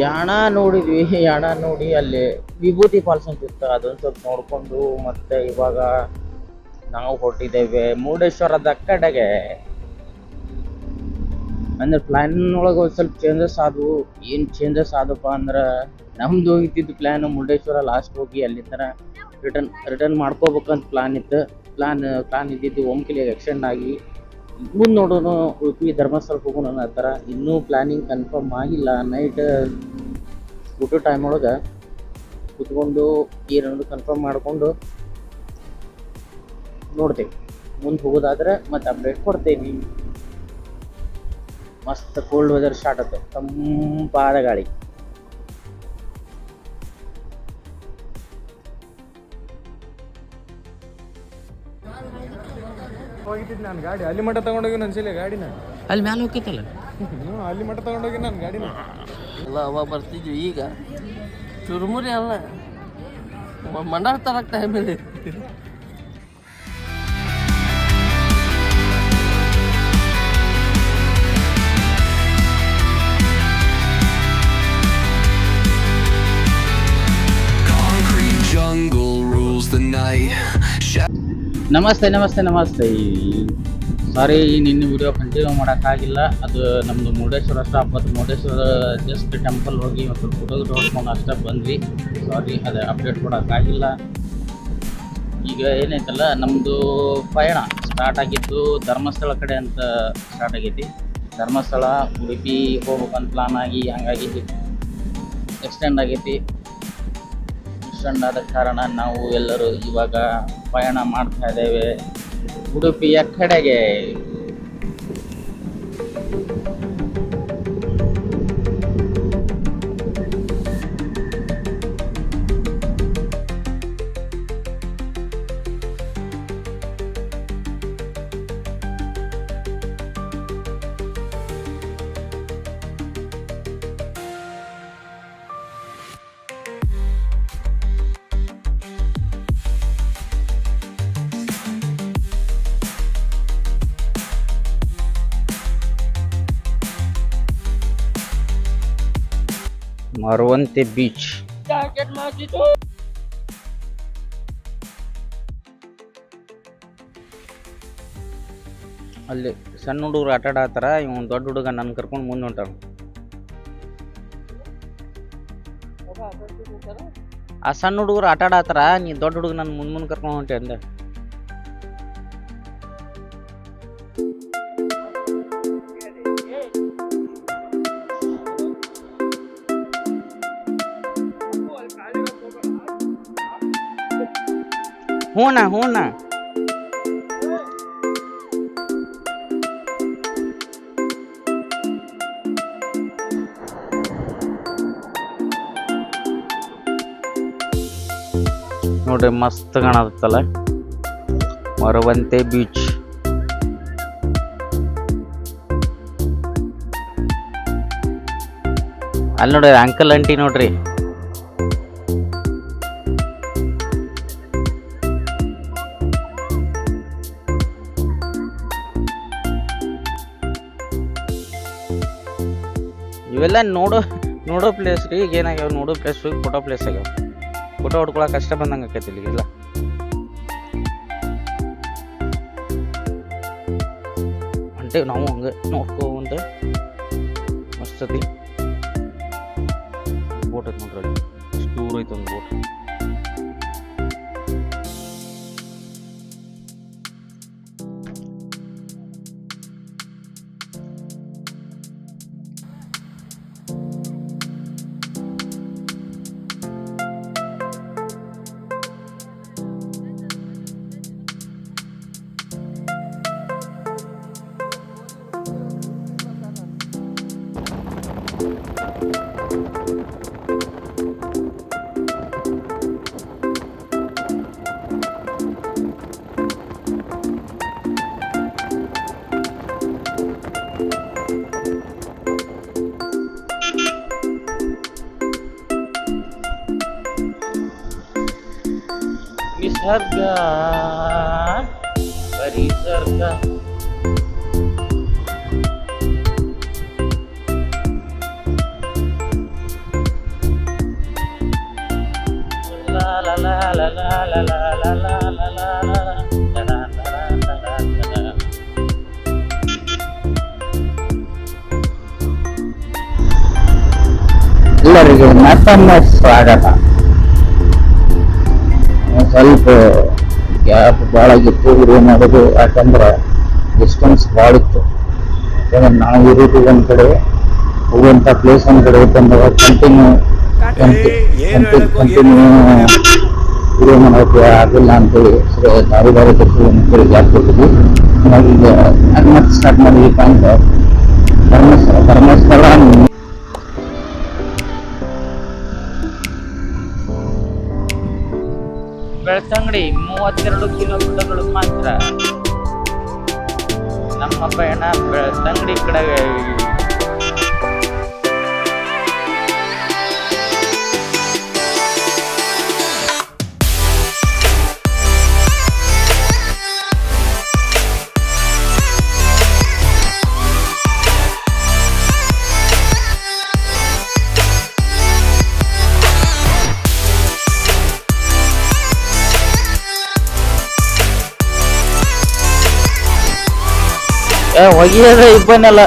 ಯಾಣ ನೋಡಿದ್ವಿ. ಯಾಣ ನೋಡಿ ಅಲ್ಲಿ ವಿಭೂತಿ ಫಾಲ್ಸ್ ಅಂತ ಇತ್ತು, ಅದೊಂದು ಸ್ವಲ್ಪ ನೋಡಿಕೊಂಡು ಮತ್ತೆ ಇವಾಗ ನಾವು ಹೊರಟಿದ್ದೇವೆ ಮುರುಡೇಶ್ವರದ ಕಡೆಗೆ. ಅಂದ್ರೆ ಪ್ಲ್ಯಾನ್ ಒಳಗೆ ಒಂದು ಸ್ವಲ್ಪ ಚೇಂಜಸ್ ಆದವು. ಏನು ಚೇಂಜಸ್ ಆದಪ್ಪ ಅಂದ್ರೆ, ನಮ್ದು ಇದ್ದಿದ್ದು ಪ್ಲ್ಯಾನ್ ಮುರುಡೇಶ್ವರ ಲಾಸ್ಟ್ ಹೋಗಿ ಅಲ್ಲಿಂದ ರಿಟರ್ನ್ ಮಾಡ್ಕೋಬೇಕಂತ ಪ್ಲ್ಯಾನ್ ಇತ್ತು. ಪ್ಲ್ಯಾನ್ ಇದ್ದಿದ್ದು ಒಮ್ಕಿಲಿಗೆ ಎಕ್ಸ್ಟೆಂಡ್ ಆಗಿ ಮುಂದೆ ನೋಡೋಣ ಉಡುಪಿ ಧರ್ಮಸ್ಥಳಕ್ಕೆ ಹೋಗೋಣ ಅನ್ನೋ ಥರ. ಇನ್ನೂ ಪ್ಲ್ಯಾನಿಂಗ್ ಕನ್ಫರ್ಮ್ ಆಗಿಲ್ಲ. ನೈಟ್ ಊಟದ ಟೈಮ್ ಒಳಗೆ ಕುತ್ಕೊಂಡು ಏನನ್ನೋದು ಕನ್ಫರ್ಮ್ ಮಾಡಿಕೊಂಡು ನೋಡ್ತೇವೆ. ಮುಂದೆ ಹೋಗೋದಾದ್ರೆ ಮತ್ತೆ ಅಪ್ಡೇಟ್ ಕೊಡ್ತೇನೆ. ಮಸ್ತ್ ಕೋಲ್ಡ್ ವೆದರ್ ಸ್ಟಾರ್ಟ್ ಆಗುತ್ತೆ, ತಂಪಾದ ಗಾಳಿ. ಹೋಗಿದ್ದೆ ನಾನು ಗಾಡಿ ಅಲ್ಲಿ ಮಟ್ಟ ತಗೊಂಡೋಗಿ ನನ್ನ ಗಾಡಿನ ಅಲ್ಲಿ ಮ್ಯಾಲೆ ಹೋಗಿತ್ತಲ್ಲ, ಅಲ್ಲಿ ಮಟ್ಟ ತಗೊಂಡೋಗಿ ನಾನು ಗಾಡಿನ ಎಲ್ಲ ಅವಾಗ ಬರ್ತಿದ್ವಿ. ಈಗ ಚುರುಮುರಿ ಅಲ್ಲ, ಮಂಡಾರ ತರಕ್ ಟೈಮ್ ಇದೆ. ನಮಸ್ತೆ ನಮಸ್ತೆ ನಮಸ್ತೆ. ಸಾರಿ ನಿನ್ನೆ ವಿಡಿಯೋ ಕಂಟಿನ್ಯೂ ಮಾಡೋಕ್ಕಾಗಿಲ್ಲ. ಅದು ನಮ್ಮದು ಮುರುಡೇಶ್ವರ ಸ್ಟಾಪ್ ಮತ್ತು ಮುರುಡೇಶ್ವರ ಜಸ್ಟ್ ಟೆಂಪಲ್ ಹೋಗಿ ಒಂದು ಸ್ವಲ್ಪ ಫೋಟೋ ಹೊಡ್ಕೊಂಡು ಅಷ್ಟೇ ಬಂದ್ವಿ. ಸಾರಿ, ಅದು ಅಪ್ಡೇಟ್ ಕೊಡೋಕ್ಕಾಗಿಲ್ಲ. ಈಗ ಏನೈತಲ್ಲ, ನಮ್ಮದು ಪಯಣ ಸ್ಟಾರ್ಟ್ ಆಗಿದ್ದು ಧರ್ಮಸ್ಥಳ ಕಡೆ ಅಂತ ಸ್ಟಾರ್ಟ್ ಆಗೈತಿ. ಧರ್ಮಸ್ಥಳ ಉಡುಪಿ ಹೋಗ್ಬೇಕಂತ ಪ್ಲಾನ್ ಆಗಿ ಹಂಗಾಗಿ ಎಕ್ಸ್ಟೆಂಡ್ ಆಗೈತಿ. ಎಕ್ಸ್ಟೆಂಡ್ ಆದ ಕಾರಣ ನಾವು ಎಲ್ಲರೂ ಇವಾಗ ಪಯಣ ಮಾಡ್ತಾ ಇದ್ದೇವೆ ಉಡುಪಿಯ ಕಡೆಗೆ. ಮರವಂತೆ ಬೀಚ್. ಅಲ್ಲಿ ಸಣ್ಣ ಹುಡುಗರು ಆಟ ಆಡತ್ತಾರ. ಇವನು ದೊಡ್ಡ ಹುಡುಗ ನನ್ನ ಕರ್ಕೊಂಡು ಮುಂದೆ ಹೊಂಟಾನ. ಆ ಸಣ್ಣ ಹುಡುಗರು ಆಟ ಆಡತ್ತಾರ, ನೀ ದೊಡ್ಡ ಹುಡುಗ ನನ್ನ ಮುಂದೆ ಕರ್ಕೊಂಡು ಹೊಂಟೆ ಅಂದೆ. ಹೂಣ ನೋಡ್ರಿ, ಮಸ್ತ್ ಕಾಣತ್ತಲ್ಲ ಮರವಂತೆ ಬೀಚ್. ಅಲ್ಲಿ ನೋಡ್ರಿ ಅಂಕಲ್ ಆಂಟಿ ನೋಡ್ರಿ. ಇವೆಲ್ಲ ನೋಡೋ ಪ್ಲೇಸ್ ರೀ. ಈಗ ಏನಾಗ್ಯಾವ, ನೋಡೋ ಪ್ಲೇಸ್ ಹೋಗಿ ಫೋಟೋ ಪ್ಲೇಸ್ ಆಗ್ಯಾವ. ಫೋಟೋ ಹೊಡ್ಕೊಳಕ್ಕೆ ಕಷ್ಟ ಬಂದಂಗೆ ಆಕೈತಿ ಇಲ್ಲಿಗೆಲ್ಲ. ಹೊಂಟೇವಿ ನಾವು ಹಂಗೆ ನೋಡ್ಕೊಂತ. ಮಸ್ತ್ ಐತಿ. ಬೋಟ್ ಐತಿ ನೋಡ್ರಿ, ಅಲ್ಲಿ ಎಷ್ಟು ದೂರ ಐತಿ ಒಂದು ಬೋಟ್. ನಿಸರ್ಗ ಪರಿಸರ್ಗ ಎಲ್ಲರಿಗೆ ಮತ್ತೊಮ್ಮ ಸ್ವಾಗತ. ಸ್ವಲ್ಪ ಗ್ಯಾಪ್ ಭಾಳ ಆಗಿತ್ತು ವಿಡಿಯೋ ಮಾಡೋದು, ಯಾಕಂದ್ರೆ ಡಿಸ್ಟೆನ್ಸ್ ಭಾಳ ಇತ್ತು. ಯಾಕಂದ್ರೆ ನಾವು ಇರೋದು ಒಂದು ಕಡೆ, ಹೋಗುವಂಥ ಪ್ಲೇಸ್ ಒಂದು ಕಡೆ ಬಂದಾಗ ಕಂಟಿನ್ಯೂ ವಿಡಿಯೋ ಮಾಡೋಕ್ಕೆ ಆಗಿಲ್ಲ ಅಂತೇಳಿ ದಾರಿ ದಾರಿ ಕೊಟ್ಟು ಅಂತೇಳಿ ಗ್ಯಾಪ್ ಕೊಟ್ಟಿದ್ವಿ. ಈಗ ಮತ್ತೆ ಸ್ಟಾರ್ಟ್ ಮಾಡಲಿಕ್ಕೆ ಅಂತ ಧರ್ಮಸ್ಥಳ ಬೆಳ್ತಂಗಡಿ 32 ಕಿಲೋಮೀಟರ್ಗಳು ಮಾತ್ರ. ನಮ್ಮ ಪಯಣ ಬೆಳ್ತಂಗಡಿ ಕಡೆ. ಒಗೆಯದ ಇಬ್ಬನೆಲ್ಲ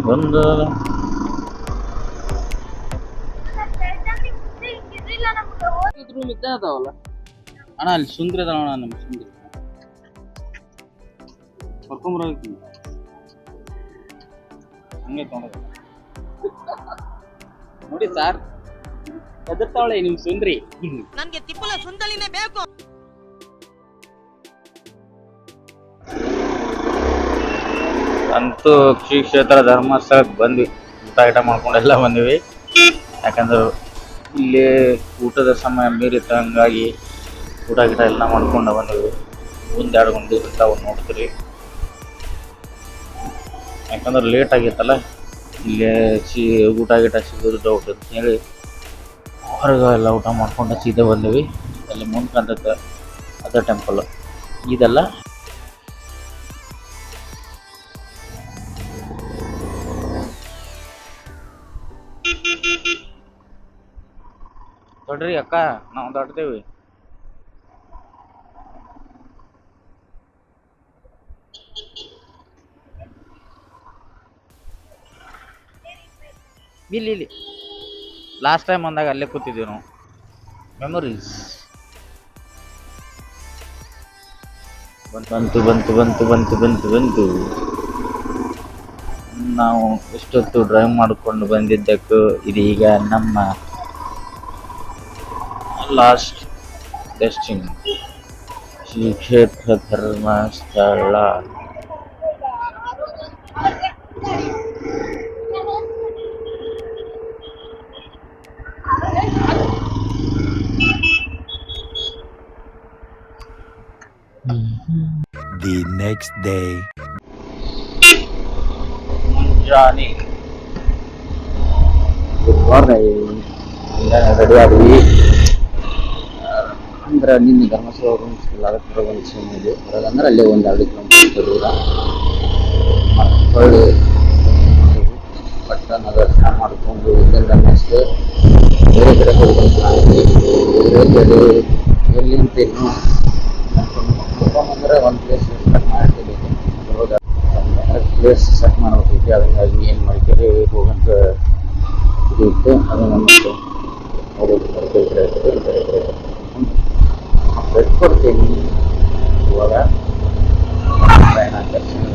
ಬಂದು ಅಣ್ಣ ಅಲ್ಲಿ ಸುಂದ್ರಿ ಅದ ಅಣ್ಣ, ನಮ್ಮ ಸುಂದ್ರಿ ಕರ್ಕೊಂಬರ ಹಂಗೆ ತಗೊಂಡ ನೋಡಿ ಸಾರ್ ಎದುರ್ತಾವಳೆ ನಿಮ್ ಸುಂದ್ರಿ. ನನ್ಗೆ ತಿಪ್ಪಲ ಸುಂದಲಿನೇ ಬೇಕು. ಅಂತೂ ಶ್ರೀ ಕ್ಷೇತ್ರ ಧರ್ಮಸ್ಥಳಕ್ಕೆ ಬಂದ್ವಿ. ಊಟ ಗಿಟ ಮಾಡ್ಕೊಂಡೆಲ್ಲ ಬಂದ್ವಿ. ಯಾಕಂದ್ರೆ ಇಲ್ಲಿ ಊಟದ ಸಮಯ ಮೀರಿತ್ತು, ಹಂಗಾಗಿ ಊಟ ಗಿಟ ಎಲ್ಲ ಮಾಡ್ಕೊಂಡು ಬಂದ್ವಿ. ಒಂದೆರಡು ಗಂಟೆ ಇರ್ತಾವ ನೋಡ್ತೀರಿ, ಯಾಕಂದ್ರೆ ಲೇಟ್ ಆಗಿತ್ತಲ್ಲ. ಇಲ್ಲೇ ಊಟ ಗಿಟ ಸಿಗೋದು ಡೌಟ್ ಅಂತ ಹೇಳಿ ಹೊರಗೆ ಎಲ್ಲ ಊಟ ಮಾಡ್ಕೊಂಡು ಸೀದಾ ಬಂದ್ವಿ. ಅಲ್ಲಿ ಮುಂದೆ ಕಾಣ್ತೈತೆ ಅದ ಟೆಂಪಲ್. ಇದೆಲ್ಲ ದೊಡ್ಡ್ರಿ ಅಕ್ಕ, ನಾವು ದೊಡ್ಡದೇವಿ. ಇಲ್ಲಿ ಲಾಸ್ಟ್ ಟೈಮ್ ಬಂದಾಗ ಅಲ್ಲೇ ಕೂತಿದ್ದೀವಿ ನಾವು. ಮೆಮೊರೀಸ್ ಬಂತು ಬಂತು ಬಂತು ಬಂತು ಬಂತು ಬಂತು. ನಾವು ಎಷ್ಟೊತ್ತು ಡ್ರೈವ್ ಮಾಡಿಕೊಂಡು ಬಂದಿದ್ದಕ್ಕೂ ಇದೀಗ ನಮ್ಮ ಲಾಸ್ಟ್ ಡೆಸ್ಟಿನಿ ಶ್ರೀ ಕ್ಷೇತ್ರ ಧರ್ಮಸ್ಥಳ. The next day. ಮುಂಜಾನೆ ರೆಡಿ ಆದ್ವಿ. ಅಂದ್ರೆ ನಿನ್ನೆ ಧರ್ಮಸ್ಥಳ ರೂಮ್ಸ್ ಅದಕ್ಕೆ ಒಂದು ಸೀನ್ ಇದೆ ಹೊರಗಂದ್ರೆ ಅಲ್ಲೇ ಒಂದು 2 ಕಿಲೋಮೀಟರ್ ದೂರ ಹೊಳ್ಳಿ ಪಟ್ಟಣ ದರ್ಶನ ಮಾಡಿಕೊಂಡು ಇಲ್ಲಿಂದ ನೆಕ್ಸ್ಟ್ ಬೇರೆ ಕಡೆ ಹೋಗ್ಬೇಕು. ಎಲ್ಲಿ ಅಂತ ಇನ್ನು ಅಂದ್ರೆ ಒಂದು ಪ್ಲೇಸ್ ಸೆಟ್ ಮಾಡ್ತಿದ್ದೀವಿ. ಪ್ಲೇಸ್ ಸೆಟ್ ಮಾಡ್ಬೇಕೈತಿ. ಅದಕ್ಕಾಗಿ ಏನು ಮಾಡ್ತೀರಿ ಹೋಗಂತ ಇದು ಇತ್ತು. ಅದನ್ನು ಮತ್ತೆ ಕೊಡ್ತೀನಿ ಇವಾಗ ಪ್ರಯಾಣ ದರ್ಶನ.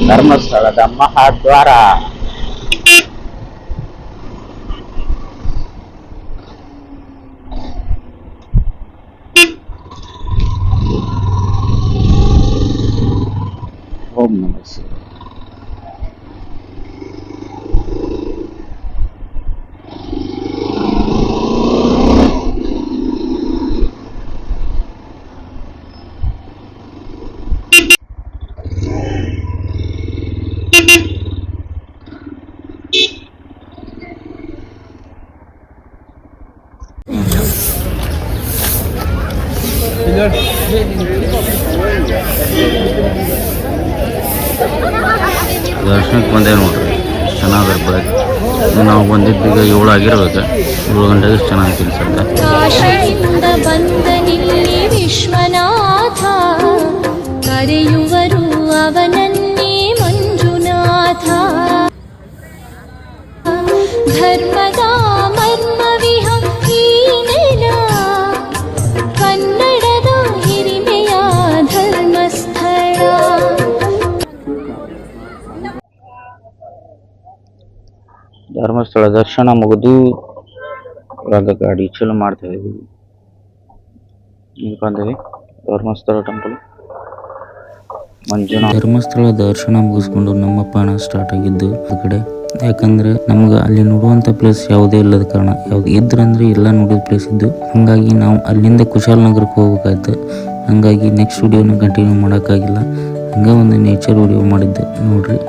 ಧರ್ಮಸ್ಥಳದ ಮಹಾದ್ವಾರ. ದರ್ಶನಕ್ಕೆ ಬಂದೆ ನೋಡ್ರಿ, ಚೆನ್ನಾಗಿರ್ಬೋದು. ನಾವು ಬಂದಿದ್ದೀಗ 7 ಆಗಿರ್ಬೇಕು, 7 ಗಂಟೆಗೆ ಇಷ್ಟು ಚೆನ್ನಾಗಿ ತಿನ್ಸುತ್ತೆ. ಕಾಶಿಯಿಂದ ಬಂದ ನಿಲ್ಲಿ ವಿಶ್ವನಾಥ, ಕರೆಯುವರು ಅವನನ್ನೇ ಮಂಜುನಾಥ. ಧರ್ಮದ ಮರ್ಮವಿಹ ಈ ನೆಲ, ಕನ್ನಡದ ಹಿರಿಮೆಯ ಧರ್ಮಸ್ಥಳ. ಧರ್ಮಸ್ಥಳ ದರ್ಶನ ಮುಗಿದು ಇವಾಗ ಗಾಡಿ ಚಲೋ ಮಾಡ್ತಾ ಇದ್ದೀವಿ. ಬಂದಿವಿ ಧರ್ಮಸ್ಥಳ ಟೆಂಪಲ್ ಮಂಜುನಾಥ. ಧರ್ಮಸ್ಥಳ ದರ್ಶನ ಮುಗಿಸ್ಕೊಂಡು ನಮ್ಮ ಪಯಣ ಸ್ಟಾರ್ಟ್ ಆಗಿದ್ದು ಆ ಕಡೆ. ಯಾಕಂದ್ರೆ ನಮ್ಗೆ ಅಲ್ಲಿ ನೋಡುವಂಥ ಪ್ಲೇಸ್ ಯಾವುದೇ ಇಲ್ಲದ ಕಾರಣ, ಯಾವ್ದು ಇದ್ರಂದ್ರೆ ಎಲ್ಲ ನೋಡಿದ ಪ್ಲೇಸ್ ಇದ್ದು, ಹಾಗಾಗಿ ನಾವು ಅಲ್ಲಿಂದ ಕುಶಾಲನಗರಕ್ಕೆ ಹೋಗ್ಬೇಕಾಯ್ತು. ಹಾಗಾಗಿ ನೆಕ್ಸ್ಟ್ ವಿಡಿಯೋನ ಕಂಟಿನ್ಯೂ ಮಾಡೋಕ್ಕಾಗಿಲ್ಲ. ಹಂಗೆ ಒಂದು ನೇಚರ್ ವಿಡಿಯೋ ಮಾಡಿದ್ದೆ ನೋಡ್ರಿ.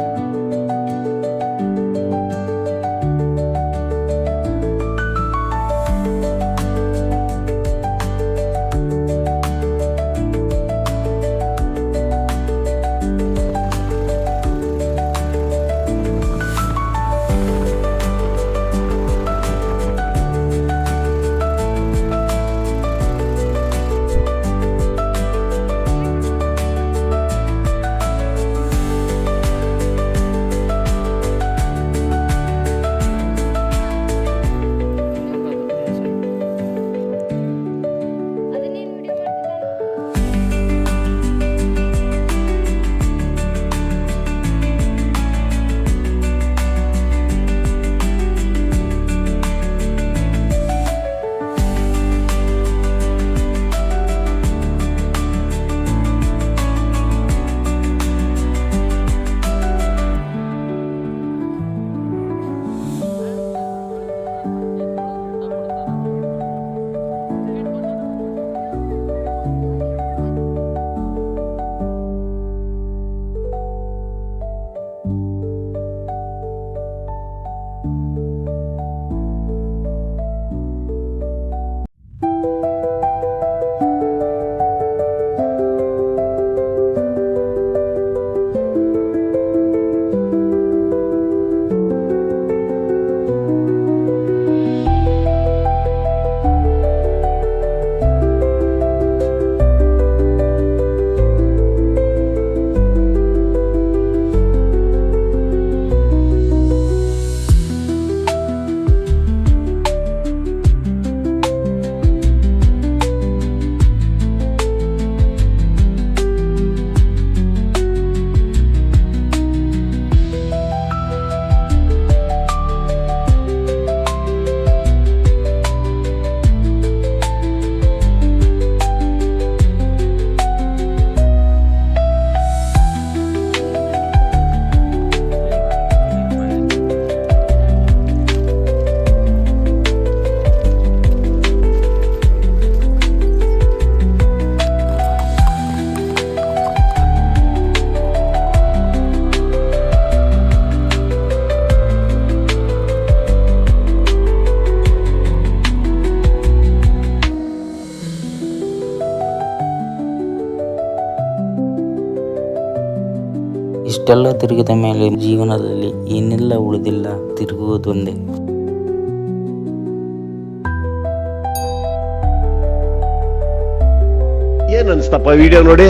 ಇಷ್ಟೆಲ್ಲ ತಿರುಗಿದ ಮೇಲೆ ಜೀವನದಲ್ಲಿ ಏನೆಲ್ಲ ಉಳಿದಿಲ್ಲ, ತಿರುಗುವುದೊಂದೇ. ಏನ್ ಅನ್ಸ್ತಪ್ಪ ವಿಡಿಯೋ ನೋಡಿ?